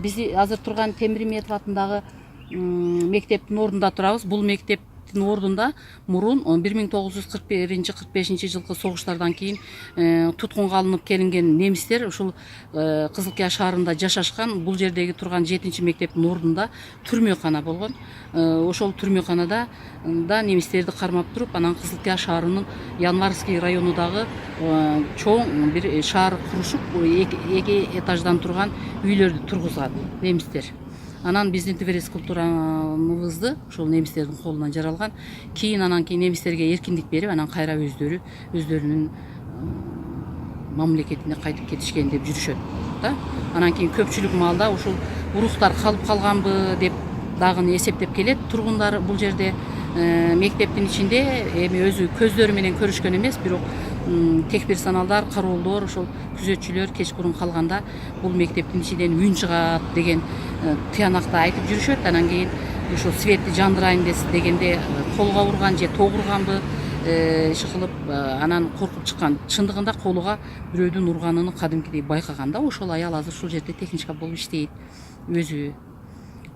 Биз азыр турган Темирметов атындагы мектептин ордунда турабыз. Бул мектептин ордунда мурун 1941-45 жылкы согуштардан кийин туткунга алынып келинген немистер ушул Кызылкия шаарында жашашкан. Бул жердеги турган 7-мектептин ордунда түрмөкана болгон. Ошол түрмөканада немистерди кармап туруп, анан Кызылкия шаарынын Январский районундагы чоң бир шаар курушуп, 2 этаждан турган үйлөрдү тургузган немистер. Анан биздин физкультурамызды ошол немистердин колунан жаралган. Анан кийин немистерге эркиндик берип, анан кайра өздөрүнүн мамлекетине кайтып кетишкен деп жүрүшөт да. Анан кийин көпчүлүк маалда ушул уруктар калып калганбы деп дагы эсептеп келет. Тургундар бул жерде мектептин ичинде эми өзү көздөрү менен көрүшкөн эмес, бирок техперсоналдар, кароолдор, ошол күзөтчүлөр кечкурун калганда бул мектептин ичинен үн чыгат деген тыянакты айтып жүрүшөт. Анан кийин ошол светти жандырайын дегенде колуга урган же тогурганбы иши кылып, анан коркуп чыккан. Чындыгында колуга бирөөдүн урганын кадимкидей байкаган да. Ошол аял азыр ушул жерде техничка болуп иштейт өзү.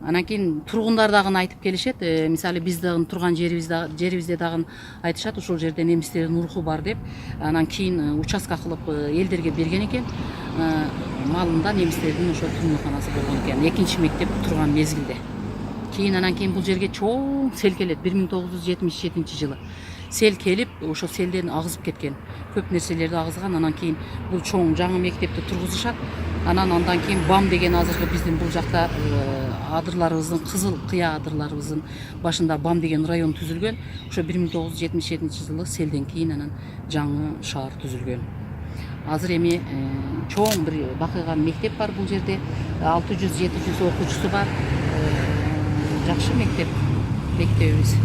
Анан кийин тургундар дагы айтып келишет. Мисалы биз дагы турган жерибизде дагы айтышат, ушул жерде немистердин уруху бар деп. Анан кийин участка кылып элдерге берген экен. Малында немистердин ошол түрмөканасы болгон экен, 2-мектеп турган мезгилде. Анан кийин бул жерге чоң сел келет 1977 жылы. Сел келип, ошол селден агызып кеткен. Көп нерселерди агызган. Анан кийин бул чоң жаңы мектепти тургузушат. Андан кийин БАМ деген азыркы биздин бул жакта адырларыбыздын, кызыл кыя адырларыбыздын башында БАМ деген район түзүлгөн. Ошо 1977 жылы селден кийин анан жаңы шаар түзүлгөн. Азыр эми чоң бир бакыйган мектеп бар бул жерде. 600-700 окуучусу бар. Жакшы мектебиз.